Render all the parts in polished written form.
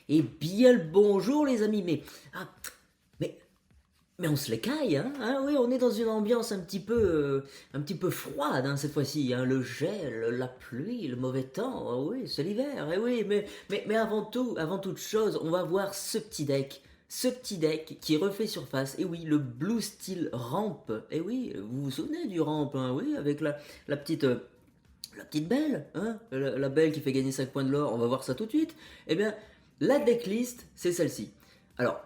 Et bien le bonjour les amis, ah, mais, mais on se les caille, oui, on est dans une ambiance un petit peu froide hein, cette fois-ci, hein, le gel, la pluie, le mauvais temps, oh oui, c'est l'hiver, eh oui, mais avant toute chose, on va voir ce petit deck qui refait surface, et oui, le Blue Steel Ramp, et oui, vous vous souvenez du Ramp, hein, oui, avec la petite... la petite belle, hein, la belle qui fait gagner 5 points de l'or, on va voir ça tout de suite. Eh bien, la decklist, c'est celle-ci. Alors,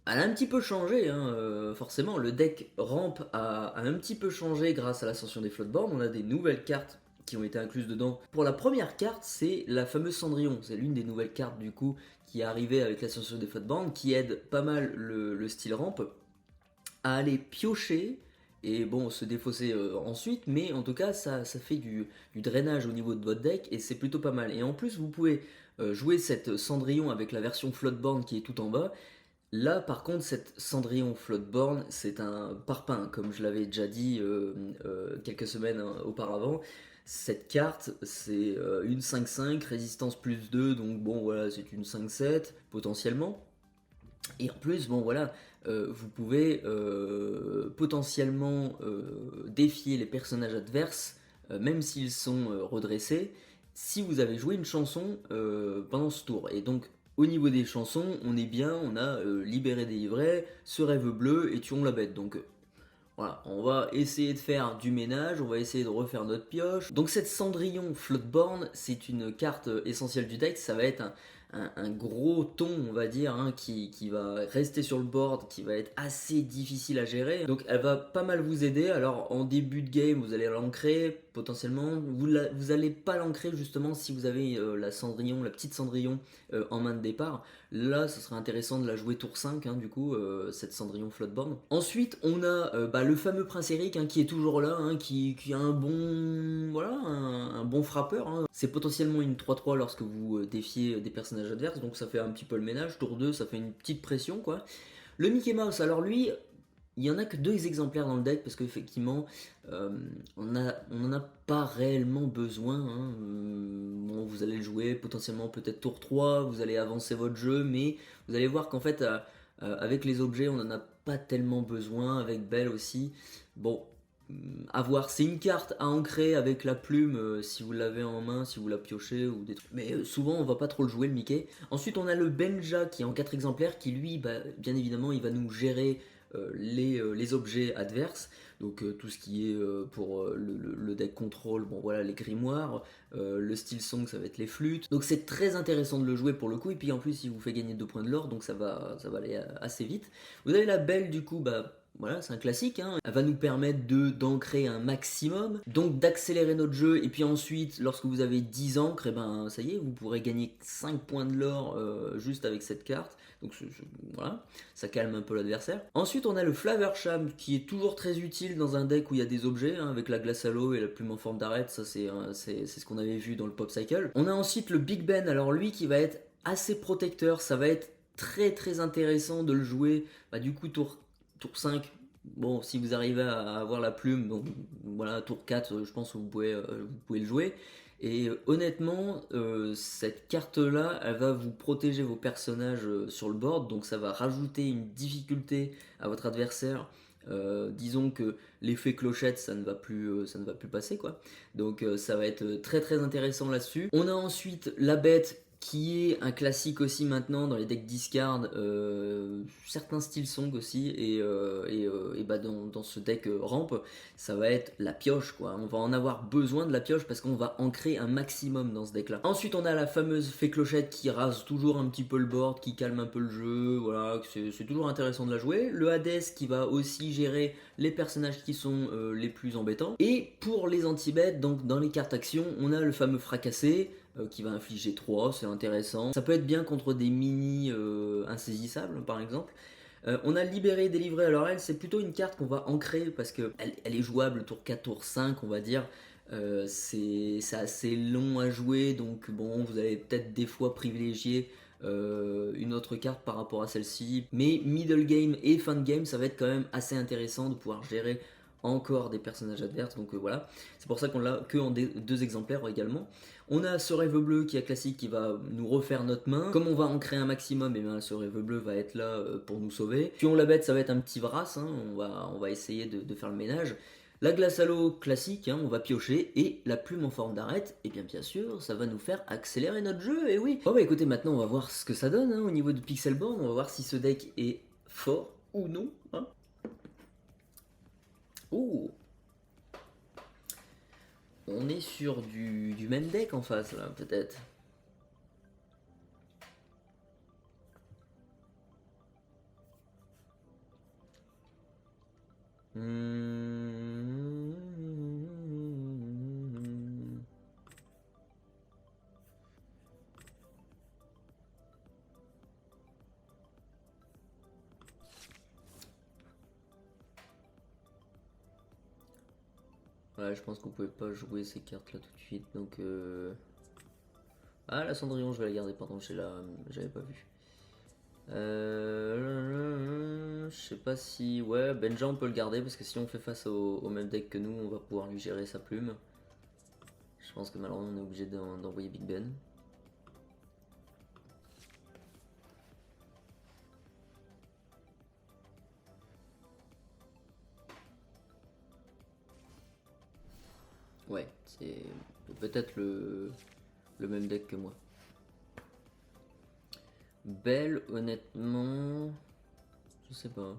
elle a un petit peu changé, hein, forcément. Le deck ramp a un petit peu changé grâce à l'ascension des floatboards. On a des nouvelles cartes qui ont été incluses dedans. Pour la première carte, c'est la fameuse Cendrillon. C'est l'une des nouvelles cartes, du coup, qui est arrivée avec l'ascension des floatboards, qui aide pas mal le style ramp à aller piocher et bon se défausser ensuite, mais en tout cas ça fait du drainage au niveau de votre deck et c'est plutôt pas mal. Et en plus vous pouvez jouer cette Cendrillon avec la version Floatborn qui est tout en bas. Là par contre cette Cendrillon Floatborn c'est un parpaing comme je l'avais déjà dit quelques semaines auparavant. Cette carte c'est une 5-5, résistance plus 2, donc bon voilà c'est une 5-7 potentiellement. Et en plus, bon voilà, vous pouvez potentiellement défier les personnages adverses, même s'ils sont redressés, si vous avez joué une chanson pendant ce tour. Et donc, au niveau des chansons, on est bien, on a libéré des livrets, ce rêve bleu et tuons la bête. Donc, voilà, on va essayer de faire du ménage, on va essayer de refaire notre pioche. Donc cette Cendrillon Floatborn, c'est une carte essentielle du deck, ça va être un gros ton, on va dire, hein, qui va rester sur le board, qui va être assez difficile à gérer. Donc elle va pas mal vous aider. Alors en début de game, vous allez l'ancrer potentiellement. Vous allez pas l'ancrer justement si vous avez la Cendrillon, la petite Cendrillon en main de départ. Là, ce serait intéressant de la jouer tour 5, hein, du coup, cette Cendrillon Floatborn. Ensuite, on a le fameux Prince Eric hein, qui est toujours là, hein, qui a un bon, voilà, un bon frappeur. Hein. C'est potentiellement une 3-3 lorsque vous défiez des personnages adverses, donc ça fait un petit peu le ménage. Tour 2, ça fait une petite pression, quoi. Le Mickey Mouse, alors lui, il y en a que 2 exemplaires dans le deck parce qu'effectivement, on n'en a pas réellement besoin. Hein. Bon, vous allez le jouer potentiellement peut-être tour 3, vous allez avancer votre jeu, mais vous allez voir qu'en fait, avec les objets, on n'en a pas tellement besoin. Avec Belle aussi. Bon, à voir. C'est une carte à ancrer avec la plume si vous l'avez en main, si vous la piochez ou des trucs. Mais souvent, on va pas trop le jouer, le Mickey. Ensuite, on a le Benja qui est en 4 exemplaires qui, lui, bah, bien évidemment, il va nous gérer les objets adverses, donc tout ce qui est pour le deck contrôle, bon voilà les grimoires, le style song ça va être les flûtes, donc c'est très intéressant de le jouer pour le coup, et puis en plus il vous fait gagner 2 points de l'or, donc ça va aller assez vite. Vous avez la belle du coup, bah voilà, c'est un classique, hein. Elle va nous permettre d'ancrer un maximum, donc d'accélérer notre jeu, et puis ensuite, lorsque vous avez 10 ancres, et ben ça y est, vous pourrez gagner 5 points de l'or juste avec cette carte, donc voilà, ça calme un peu l'adversaire. Ensuite, on a le Flaversham qui est toujours très utile dans un deck où il y a des objets, hein, avec la glace à l'eau et la plume en forme d'arête, ça c'est ce qu'on avait vu dans le Pop Cycle. On a ensuite le Big Ben, alors lui qui va être assez protecteur, ça va être très très intéressant de le jouer, bah, du coup tour 5, bon si vous arrivez à avoir la plume, donc voilà tour 4 je pense que vous pouvez le jouer. Et honnêtement, cette carte-là, elle va vous protéger vos personnages sur le board, donc ça va rajouter une difficulté à votre adversaire. Disons que l'effet clochette, ça ne va plus passer quoi. Donc ça va être très très intéressant là-dessus. On a ensuite la bête qui est un classique aussi maintenant dans les decks discard, certains styles song aussi, et bah dans ce deck ramp, ça va être la pioche quoi. On va en avoir besoin de la pioche parce qu'on va ancrer un maximum dans ce deck là. Ensuite on a la fameuse fée clochette qui rase toujours un petit peu le board, qui calme un peu le jeu, voilà, c'est toujours intéressant de la jouer. Le Hades qui va aussi gérer les personnages qui sont les plus embêtants. Et pour les anti-bêtes, donc dans les cartes actions, on a le fameux fracassé, qui va infliger 3, c'est intéressant. Ça peut être bien contre des mini insaisissables par exemple. On a libéré, délivré, alors elle c'est plutôt une carte qu'on va ancrer parce qu'elle elle est jouable tour 4, tour 5 on va dire. C'est assez long à jouer donc bon vous allez peut-être des fois privilégier une autre carte par rapport à celle-ci. Mais middle game et fin de game ça va être quand même assez intéressant de pouvoir gérer encore des personnages adverses, donc voilà, c'est pour ça qu'on l'a que en 2 exemplaires également. On a ce rêve bleu qui est classique qui va nous refaire notre main. Comme on va en créer un maximum, et bien ce rêve bleu va être là pour nous sauver. Tuons la bête, ça va être un petit Vras, hein, on va essayer de faire le ménage. La glace à l'eau classique, hein, on va piocher, et la plume en forme d'arête, et bien sûr, ça va nous faire accélérer notre jeu, et oui. Bon bah écoutez, maintenant on va voir ce que ça donne hein, au niveau de Pixelborn, on va voir si ce deck est fort ou non. Hein. Oh, on est sur du même deck en face là, peut-être. Ouais, je pense qu'on pouvait pas jouer ces cartes là tout de suite, donc ah, la Cendrillon, je vais la garder, pardon, j'avais pas vu. Je sais pas si... Ouais, Benja, on peut le garder, parce que si on fait face au même deck que nous, on va pouvoir lui gérer sa plume. Je pense que malheureusement, on est obligé d'envoyer Big Ben. Ouais, c'est peut-être le même deck que moi. Belle, honnêtement... Je sais pas.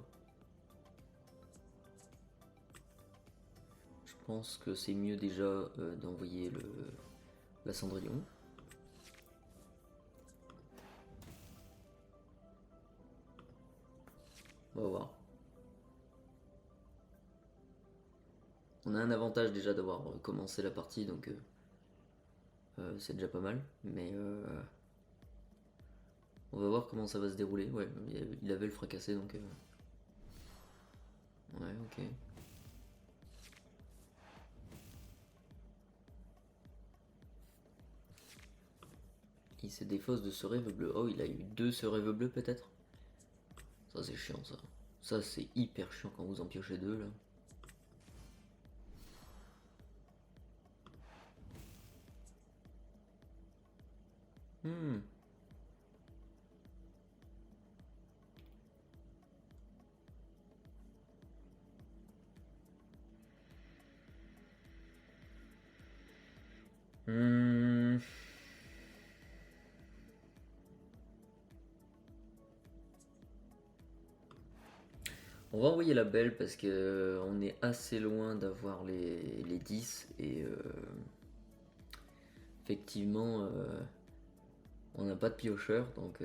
Je pense que c'est mieux déjà d'envoyer la Cendrillon. On va voir. On a un avantage déjà d'avoir commencé la partie, donc c'est déjà pas mal. Mais on va voir comment ça va se dérouler. Ouais, il avait le fracassé, donc... Ouais, ok. Il se défausse de ce rêve bleu. Oh, il a eu 2 ce rêve bleu peut-être. Ça c'est chiant ça. Ça c'est hyper chiant quand vous en piochez 2 là. Hmm. Hmm. On va envoyer la belle parce que on est assez loin d'avoir les 10 et effectivement on n'a pas de piocheur donc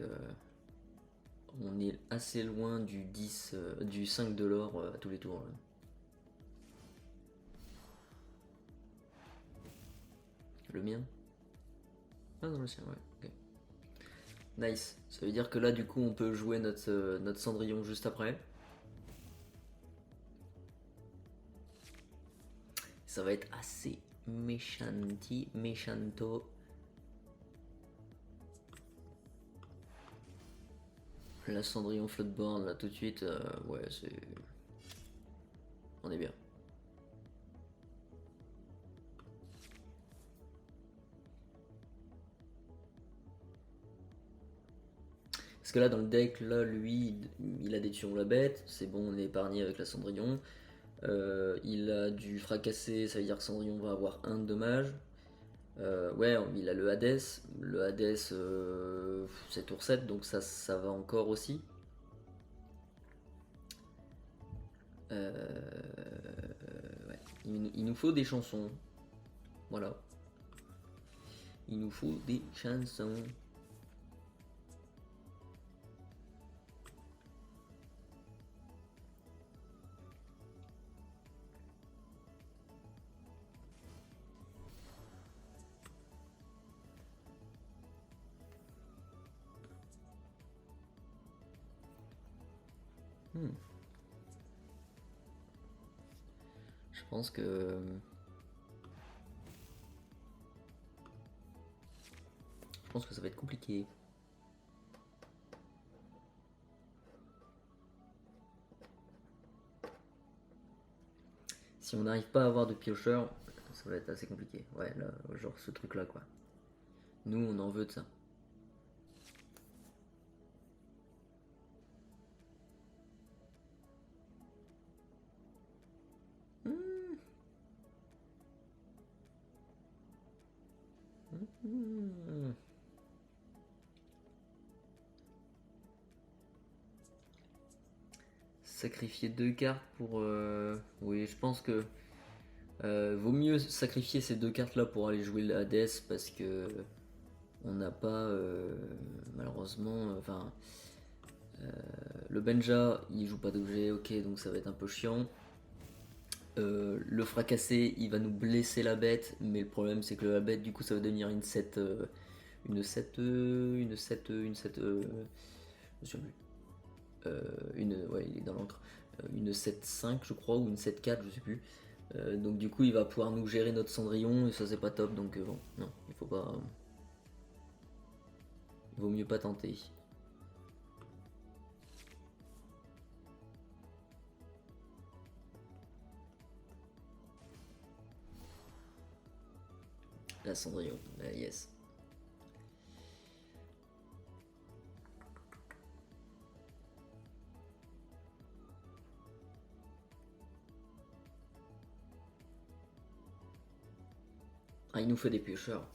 on est assez loin du 10, du 5 de l'or à tous les tours. Là. Le mien? Ah non le sien ouais. Okay. Nice. Ça veut dire que là du coup on peut jouer notre Cendrillon juste après. Ça va être assez méchanto. La Cendrillon Floodborn là tout de suite, ouais c'est... On est bien. Parce que là dans le deck, là lui, il a des Tuons la bête, c'est bon on est épargné avec la Cendrillon. Il a du fracassé, ça veut dire que Cendrillon va avoir 1 de dommage. Ouais, il a le Hades. Le Hades, c'est tour 7, donc ça va encore aussi. Ouais. Il nous faut des chansons. Voilà. Il nous faut des chansons. Je pense que... Je pense que ça va être compliqué. Si on n'arrive pas à avoir de piocheur, ça va être assez compliqué. Ouais, là, genre ce truc là quoi. Nous, on en veut de ça. Sacrifier 2 cartes pour... Oui, je pense que... vaut mieux sacrifier ces 2 cartes-là pour aller jouer la Hades parce que... On n'a pas... malheureusement... Enfin... le Benja, il joue pas d'objet, ok, donc ça va être un peu chiant. Le fracasser, il va nous blesser la bête, mais le problème c'est que la bête, du coup, ça va devenir une 7... une 7... une 7... une 7... je me souviens plus. Ouais, il est dans l'encre. Une 7-5 je crois, ou une 7-4, je sais plus. Donc du coup il va pouvoir nous gérer notre Cendrillon et ça c'est pas top, donc bon, non, il faut pas... il vaut mieux pas tenter. La Cendrillon, yes. Ah, il nous faut des piocheurs.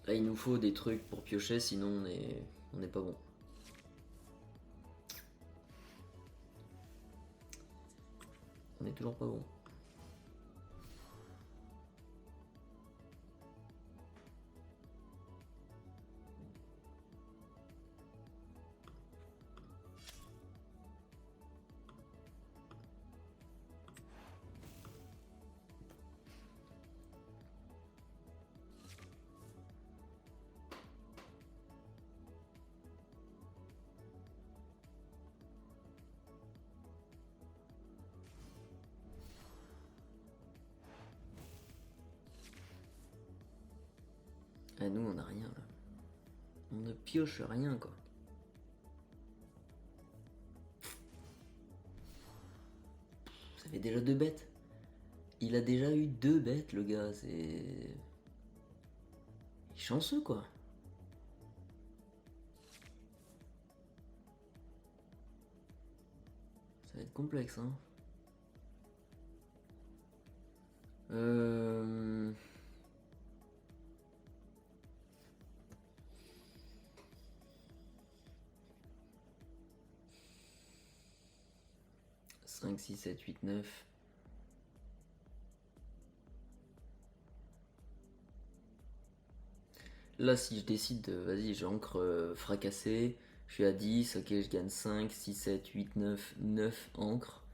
Là il nous faut des trucs pour piocher, sinon on est pas bon. On est toujours pas bon. Ah, nous on a rien là. On ne pioche rien quoi. Ça fait déjà 2 bêtes. Il a déjà eu 2 bêtes le gars, c'est... Il est chanceux quoi. Ça va être complexe hein. 5, 6, 7, 8, 9. Là, si je décide de. Vas-y, j'ancre fracassé. Je suis à 10, ok, je gagne 5, 6, 7, 8, 9, 9 encres.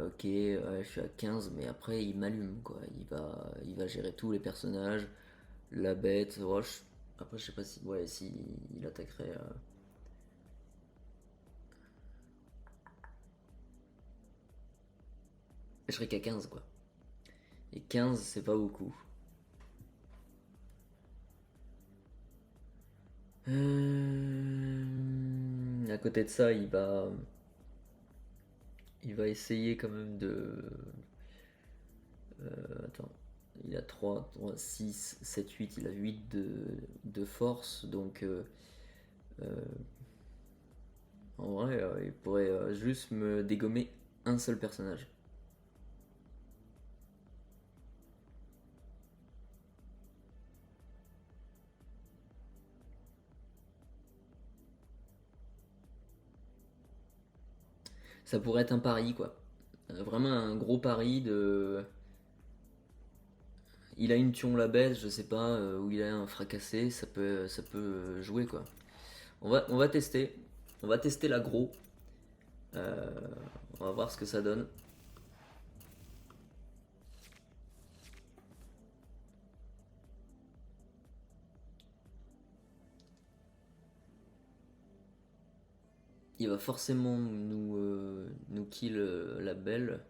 Ok, ouais, je suis à 15, mais après il m'allume quoi. Il va gérer tous les personnages, la bête, Roche. Après, je sais pas si. Ouais, si il attaquerait. Je serais qu'à 15 quoi. Et 15, c'est pas beaucoup. À côté de ça, il va essayer quand même de... attends, il a 3, 3, 6, 7, 8, il a 8 de force, donc en vrai, il pourrait juste me dégommer un seul personnage. Ça pourrait être un pari, quoi. Vraiment un gros pari de... Il a une Thion la baisse, je sais pas, ou il a un fracassé, ça peut jouer, quoi. On va tester. On va tester l'aggro. Euh, on va voir ce que ça donne. Il va forcément nous kill la belle.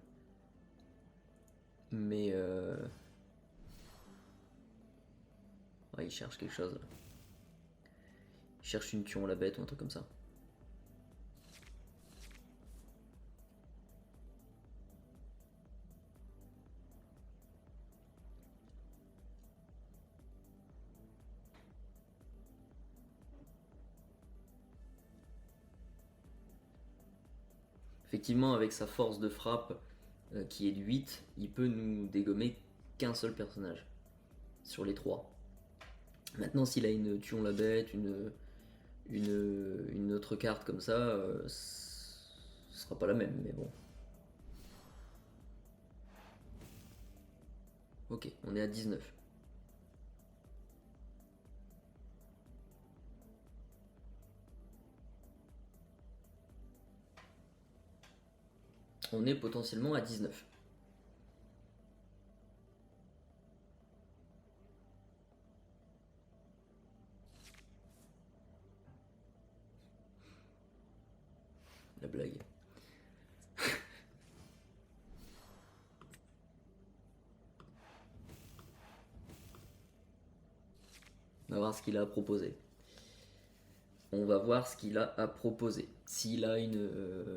Mais ouais, il cherche quelque chose. Il cherche une Thion la bête ou un truc comme ça. Effectivement, avec sa force de frappe qui est de 8, il peut nous dégommer qu'un seul personnage sur les 3. Maintenant, s'il a une Tuons la bête, une autre carte comme ça, ce sera pas la même, mais bon. Ok, on est à 19. On est potentiellement à 19. La blague. On va voir ce qu'il a à proposer. On va voir ce qu'il a à proposer. S'il a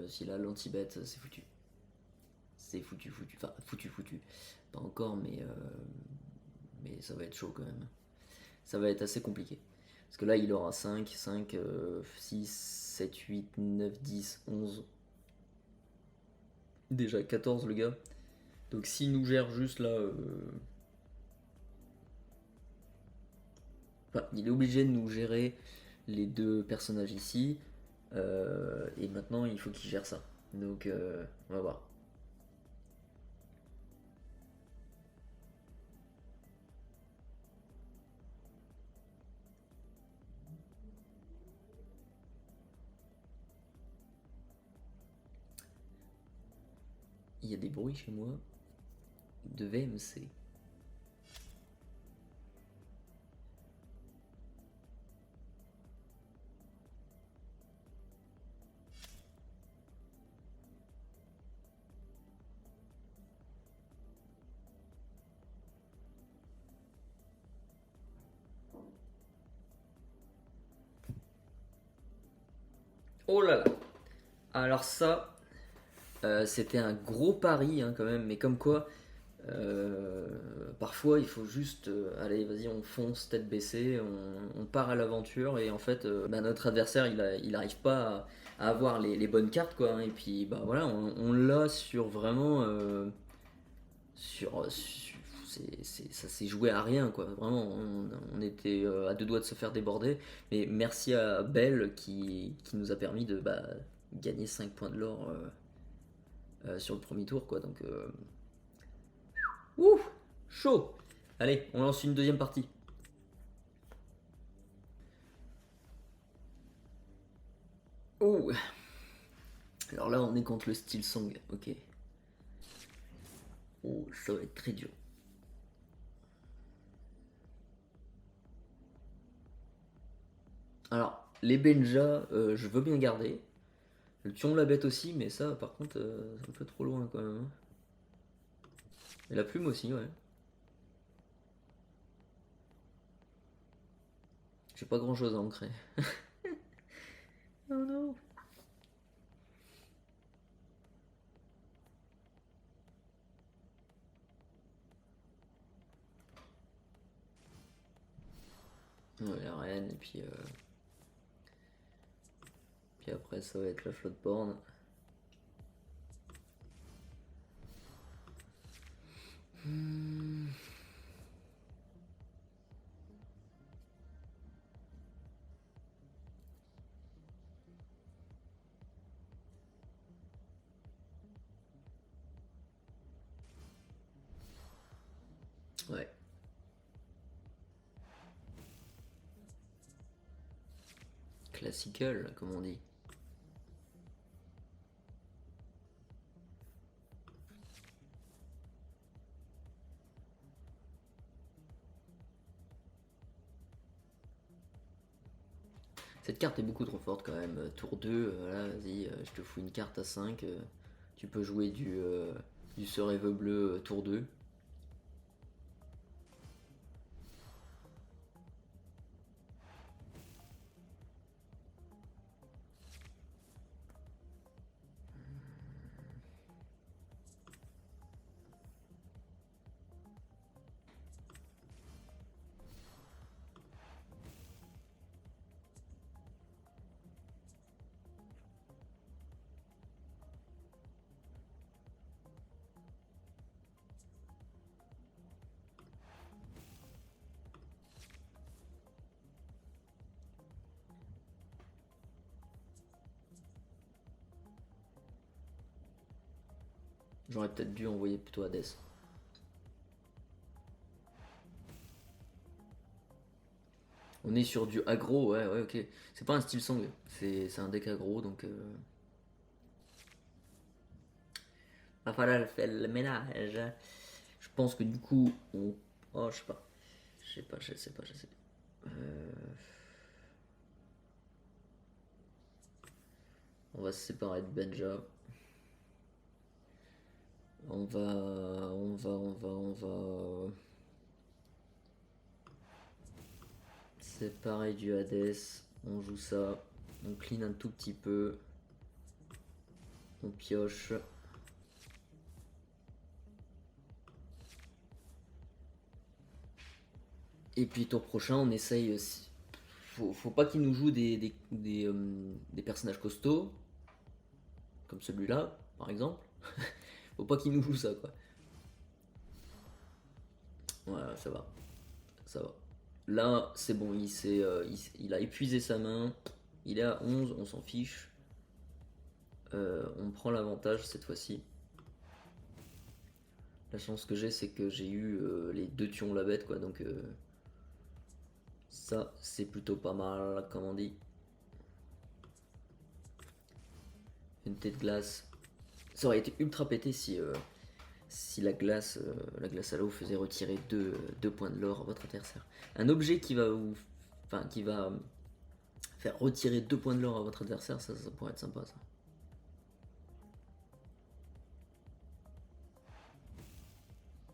s'il a l'anti-bête, c'est foutu. C'est foutu. Enfin, foutu. Pas encore, mais ça va être chaud quand même. Ça va être assez compliqué. Parce que là, il aura 5, 6, 7, 8, 9, 10, 11. Déjà 14 le gars. Donc s'il nous gère juste là... Enfin, il est obligé de nous gérer les 2 personnages ici. Et maintenant, il faut qu'il gère ça. Donc, on va voir. Il y a des bruits chez moi de VMC. Oh là là. Alors ça, c'était un gros pari quand même, mais comme quoi, parfois il faut juste, allez vas-y on fonce tête baissée, on part à l'aventure et en fait notre adversaire il arrive pas à avoir les bonnes cartes quoi, et puis bah voilà on l'a sur vraiment ça s'est joué à rien quoi, vraiment on était à 2 doigts de se faire déborder, mais merci à Belle qui nous a permis de gagner 5 points de l'or sur le premier tour quoi, donc ouh, chaud. Allez, on lance une deuxième partie. Oh, alors là on est contre le style Song, ok. Oh, ça va être très dur. Alors, les Benja, je veux bien garder. Le Tuon la bête aussi, mais ça par contre, c'est un peu trop loin quand même, hein. Et la plume aussi, ouais. J'ai pas grand chose à ancrer. Oh non. Ouais, la reine, et puis après ça va être la flotte borne. Ouais. Classical, comme on dit. Cette carte est beaucoup trop forte quand même. Tour 2, voilà, vas-y, je te fous une carte à 5. Tu peux jouer du ce rêve bleu tour 2. J'aurais peut-être dû envoyer plutôt Hades. On est sur du aggro, ouais, ok. C'est pas un style sang, c'est un deck aggro, donc... Va falloir faire le ménage. Je pense que du coup, on... Oh, je sais pas. Je sais pas. On va se séparer de Benja. On va... Séparer du Hades. On joue ça. On clean un tout petit peu. On pioche. Et puis tour prochain, on essaye. Faut pas qu'il nous joue des personnages costauds, comme celui-là, par exemple. Faut pas qu'il nous joue ça, quoi. Voilà, ça va. Ça va. Là, c'est bon, il a épuisé sa main. Il est à 11, on s'en fiche. On prend l'avantage cette fois-ci. La chance que j'ai, c'est que j'ai eu les deux tuons la bête, quoi. Donc, ça, c'est plutôt pas mal, comme on dit. Une tête de glace. Ça aurait été ultra pété si la glace à l'eau faisait retirer 2 points de l'or à votre adversaire. Un objet qui va faire retirer 2 points de l'or à votre adversaire, ça pourrait être sympa, ça.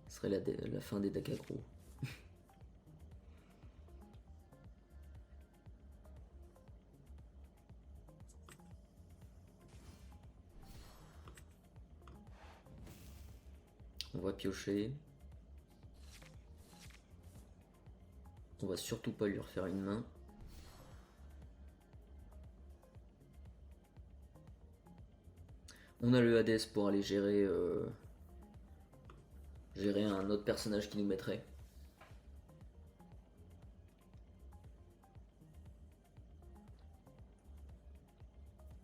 Ce serait la fin des decks aggro. On va piocher. On va surtout pas lui refaire une main. On a le Hades pour aller gérer un autre personnage qui nous mettrait.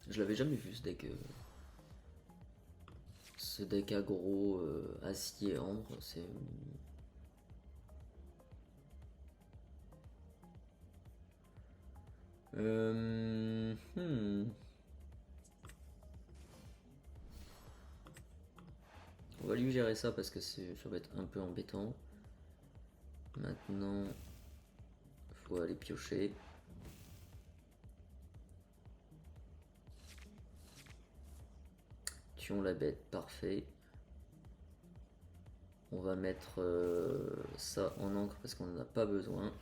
Je l'avais jamais vu ce deck aggro acier ambre, c'est... On va lui gérer ça parce que ça va être un peu embêtant. Maintenant, faut aller piocher. Tuons la bête, parfait. On va mettre ça en encre parce qu'on n'en a pas besoin.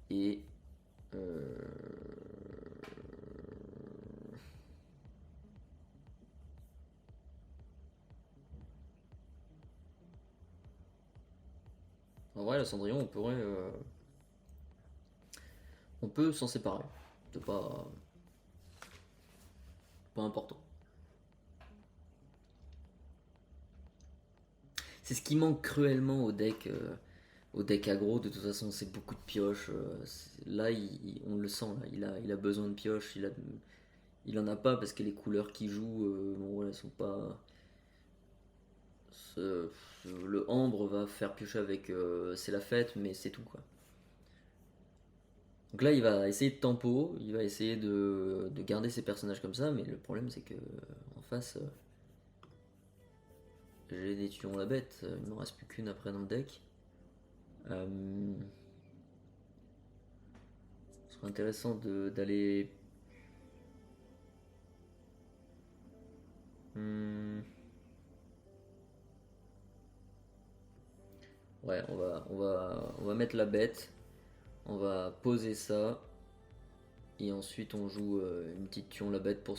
Et en vrai, la Cendrillon, on peut s'en séparer. C'est pas important. C'est ce qui manque cruellement au deck aggro. De toute façon, c'est beaucoup de pioches. Là, on le sent. Là, il a besoin de pioches. Il en a pas parce que les couleurs qu'il joue, bon, voilà, sont pas. Le ambre va faire piocher avec c'est la fête, mais c'est tout, quoi. Donc là, il va essayer de tempo, il va essayer de garder ses personnages comme ça, mais le problème c'est que en face, j'ai des tuyaux la bête, il m'en reste plus qu'une après dans le deck. Ce serait intéressant d'aller. Ouais, on va mettre la bête, on va poser ça, et ensuite on joue une petite tuon la bête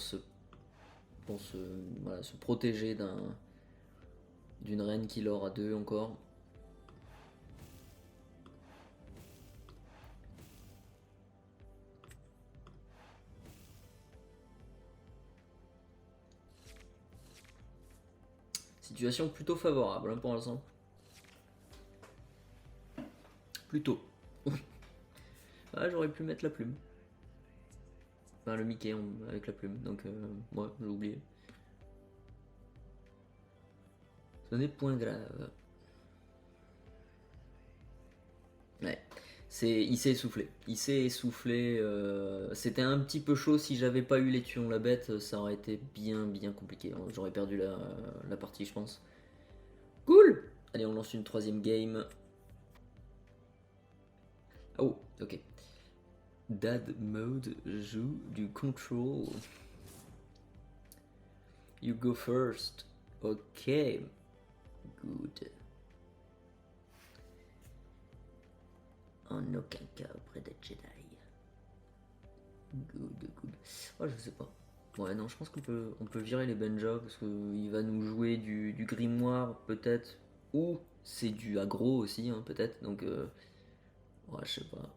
voilà, se protéger d'une reine qui l'aura à 2 encore. Situation plutôt favorable hein, pour l'instant. Plutôt. Ah, j'aurais pu mettre la plume. Enfin, le Mickey avec la plume, donc moi j'ai oublié. Ce n'est point grave. Ouais. Il s'est essoufflé. Il s'est essoufflé. C'était un petit peu chaud. Si j'avais pas eu les tuyons la bête, ça aurait été bien compliqué. J'aurais perdu la partie, je pense. Cool. Allez, on lance une troisième game. Oh, ok. Dad mode joue du control. You go first. Ok. Good. En aucun cas auprès des Jedi. Good. Oh, je sais pas. Ouais, non, je pense on peut virer les Benja parce qu'il va nous jouer du grimoire peut-être. Ou c'est du aggro aussi, hein, peut-être. Donc, ouais, je sais pas.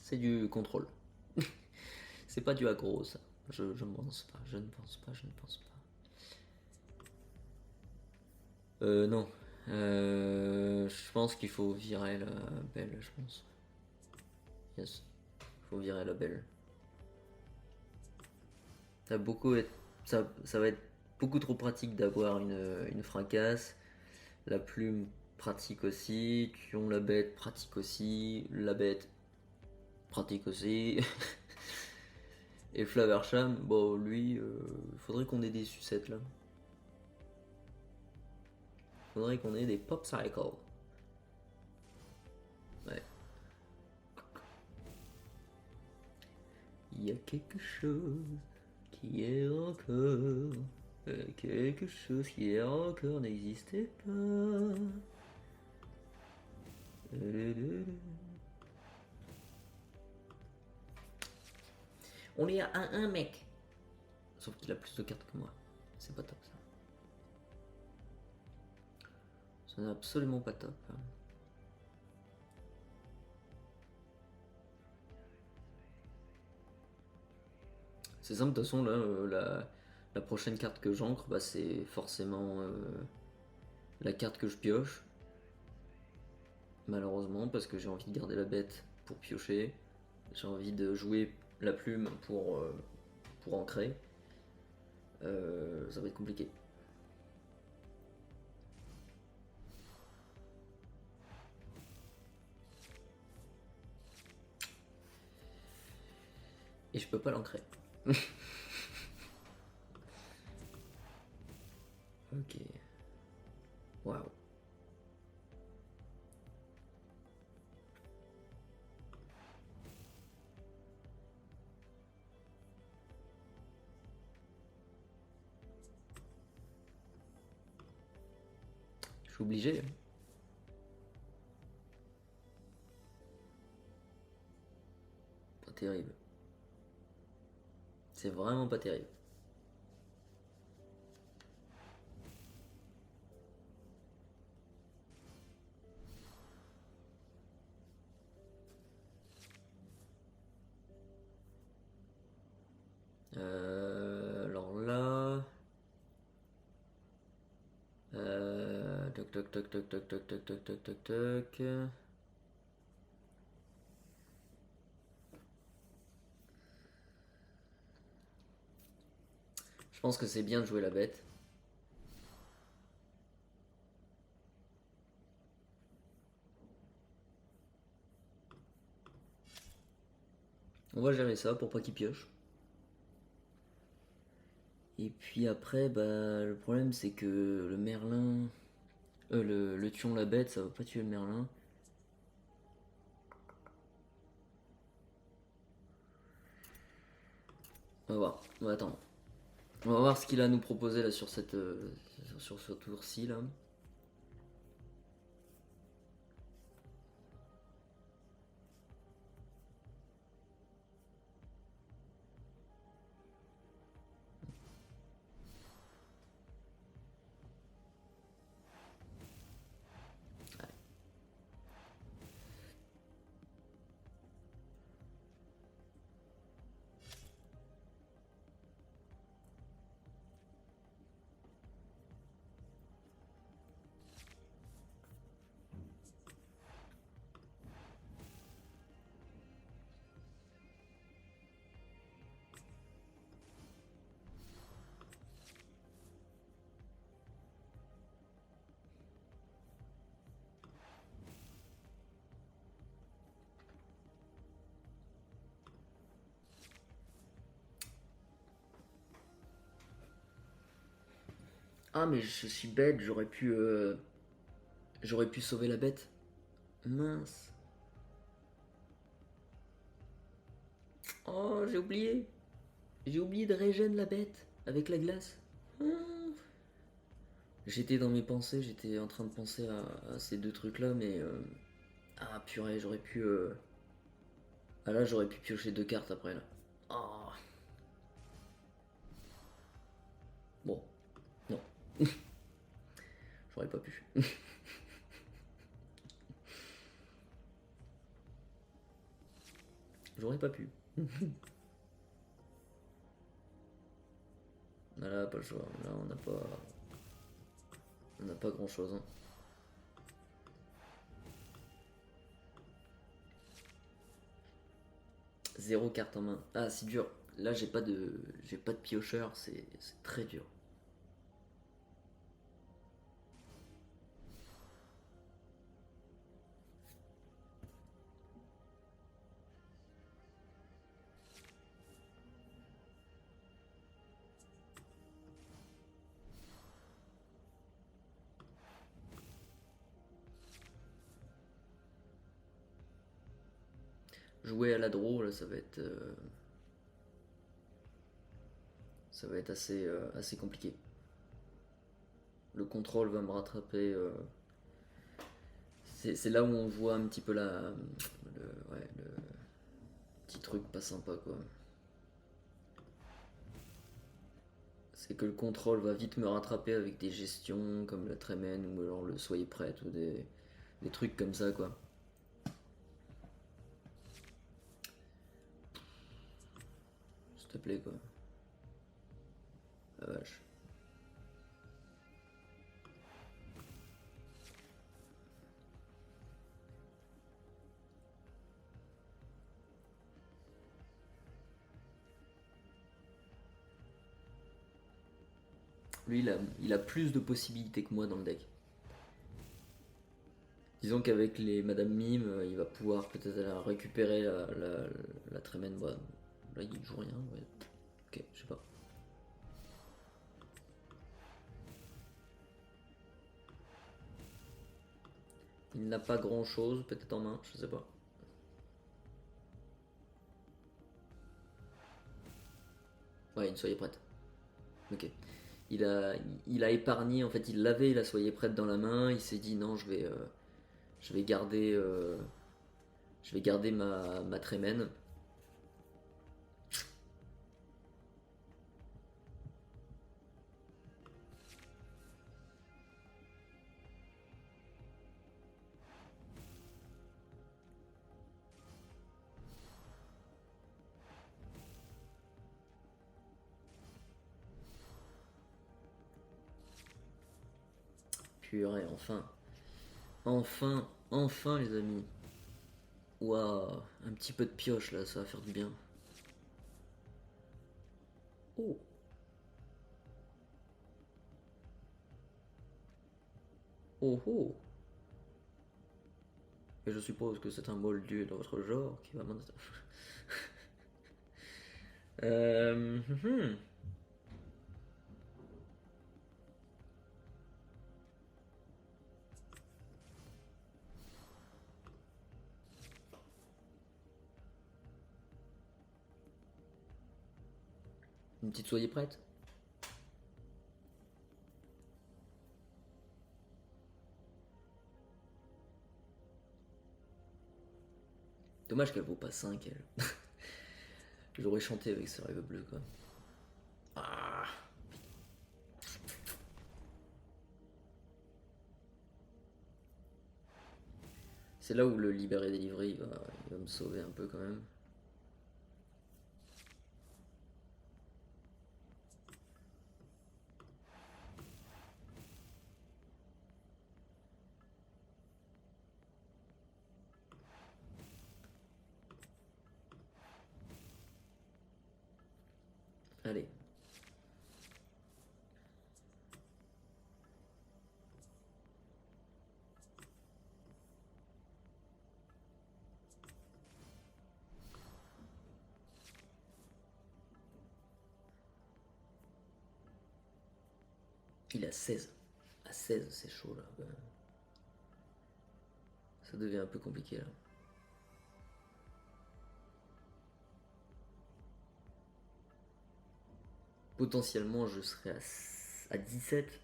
C'est du contrôle. C'est pas du aggro, ça. Je ne pense pas, je ne pense pas. Non. Je pense qu'il faut virer la belle, je pense. Yes. Faut virer la belle. Ça va être beaucoup trop pratique d'avoir une fracasse. La plume pratique aussi. Tuons la bête pratique aussi. La bête pratique aussi. Et Flaversham, bon lui, faudrait qu'on ait des sucettes là. Faudrait qu'on ait des popsicles. Ouais. Il y a quelque chose qui est encore. Quelque chose qui est encore n'existait pas. On est à 1-1 mec. Sauf qu'il a plus de cartes que moi. C'est pas top ça. Ça n'est absolument pas top. C'est simple, de toute façon, là, la prochaine carte que j'ancre, bah, c'est forcément la carte que je pioche. Malheureusement, parce que j'ai envie de garder la bête pour piocher. J'ai envie de jouer la plume pour ancrer. Ça va être compliqué. Et je peux pas l'ancrer. Ok. Waouh. Je suis obligé. Pas terrible. C'est vraiment pas terrible. Alors là... Toc toc toc toc toc toc toc toc toc toc toc. Je pense que c'est bien de jouer la bête. On va gérer ça pour pas qu'il pioche. Et puis après, bah, le problème c'est que le merlin... le tuons la bête, ça va pas tuer le merlin. On va voir, on va attendre. On va voir ce qu'il a à nous proposer là sur sur ce tour-ci là. Ah, mais je suis bête, j'aurais pu sauver la bête. Mince. Oh, j'ai oublié. J'ai oublié de régène la bête avec la glace. Ah. J'étais dans mes pensées, j'étais en train de penser à ces deux trucs-là, mais... Ah, purée, j'aurais pu... Ah là, j'aurais pu piocher deux cartes après, là. Ah. Bon, non. J'aurais pas pu. J'aurais pas pu. Ah là, pas le choix. Là, on n'a pas grand-chose, hein. Zéro carte en main. Ah, c'est dur. Là, j'ai pas de piocheur, c'est très dur. Jouer à la draw, là, ça va être assez compliqué. Le contrôle va me rattraper. C'est là où on voit un petit peu le petit truc pas sympa, quoi. C'est que le contrôle va vite me rattraper avec des gestions comme la Trémène ou alors le Soyez prête ou des trucs comme ça, quoi. S'il te plaît, quoi. La vache. Lui, il a plus de possibilités que moi dans le deck. Disons qu'avec les Madame Mime, il va pouvoir peut-être récupérer la Trémène. Bah, là, il joue rien. Ouais. Ok, je sais pas. Il n'a pas grand chose, peut-être en main, je sais pas. Ouais, une Soyez prête. Ok. Il a, il a épargné, en fait, il l'avait la Soyez prête dans la main. Il s'est dit non, je vais garder, je vais garder ma Trémène. Purée, enfin. Enfin, enfin, les amis. Waouh, un petit peu de pioche là, ça va faire du bien. Oh, oh, oh. Et je suppose que c'est un moldu de votre genre qui va m'en... Hmm. Une petite soyez prête. Dommage qu'elle vaut pas 5 elle. J'aurais chanté avec ce rêve bleu quoi. Ah. C'est là où le libéré délivré il va me sauver un peu quand même. Allez. Il est à 16. À 16, c'est chaud là. Ouais. Ça devient un peu compliqué là. Potentiellement, je serais à 17.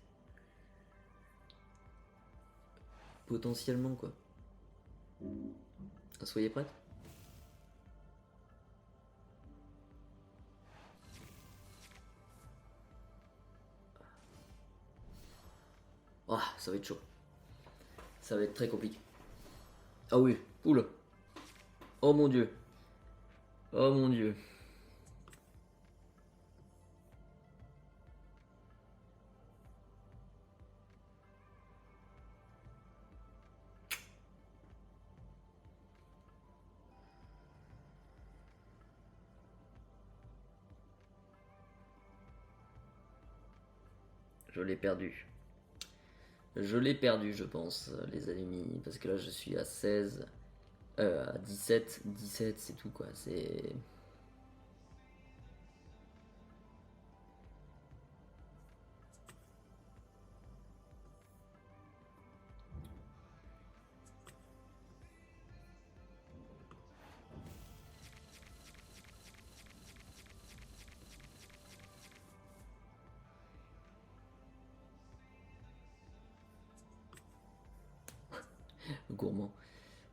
Potentiellement, quoi. Soyez prêts. Ah, ça va être chaud. Ça va être très compliqué. Ah oui, oula. Oh mon dieu. Oh mon dieu. Je l'ai perdu. Je l'ai perdu, je pense, les amis. Parce que là, je suis à 16. À 17. 17, c'est tout, quoi. C'est... gourmand.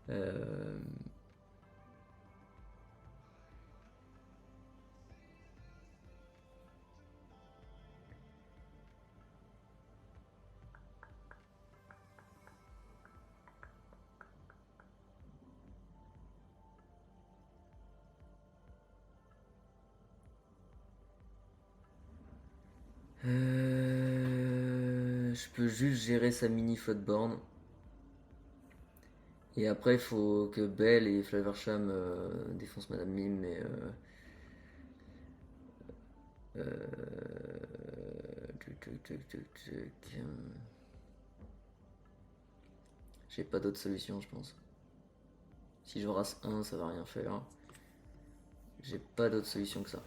Euh... Je peux juste gérer sa mini floodborn. Et après, il faut que Belle et Flaversham défoncent Madame Mime, mais... J'ai pas d'autre solution, je pense. Si je rase 1, ça va rien faire. J'ai pas d'autre solution que ça.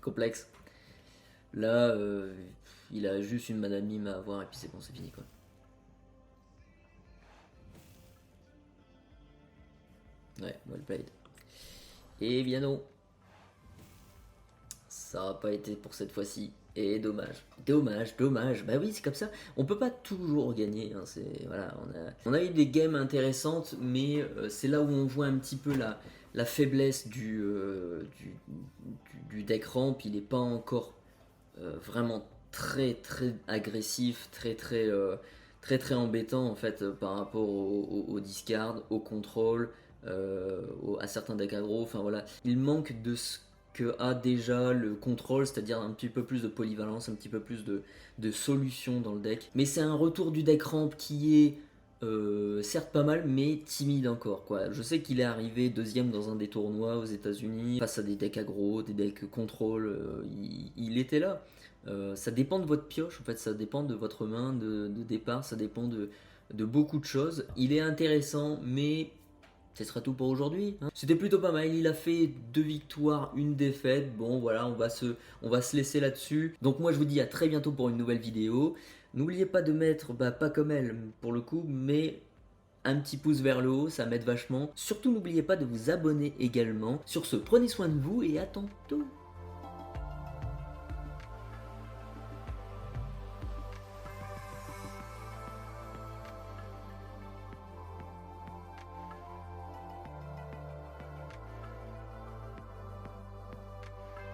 Complexe. Là, il a juste une Madame Mime à avoir et puis c'est bon, c'est fini quoi. Ouais, well played. Et bien non. Ça n'a pas été pour cette fois-ci. Et dommage. Dommage, dommage. Bah oui, c'est comme ça. On peut pas toujours gagner. Hein. Voilà, on a eu des games intéressantes, mais c'est là où on voit un petit peu la faiblesse du deck ramp. Il n'est pas encore vraiment très agressif, très embêtant en fait par rapport au discard, au contrôle, à certains decks aggro. Enfin voilà, il manque de ce que a déjà le contrôle, c'est-à-dire un petit peu plus de polyvalence, un petit peu plus de solutions dans le deck. Mais c'est un retour du deck ramp qui est certes pas mal, mais timide encore quoi. Je sais qu'il est arrivé deuxième dans un des tournois aux États-Unis face à des decks aggro, des decks contrôle. Il était là. Ça dépend de votre pioche, en fait, ça dépend de votre main de départ, ça dépend de beaucoup de choses. Il est intéressant, mais ce sera tout pour aujourd'hui. Hein. C'était plutôt pas mal, il a fait 2 victoires, 1 défaite. Bon voilà, on va se laisser là-dessus. Donc moi je vous dis à très bientôt pour une nouvelle vidéo. N'oubliez pas de mettre, pas comme elle pour le coup, mais un petit pouce vers le haut, ça m'aide vachement. Surtout n'oubliez pas de vous abonner également. Sur ce, prenez soin de vous et à tantôt.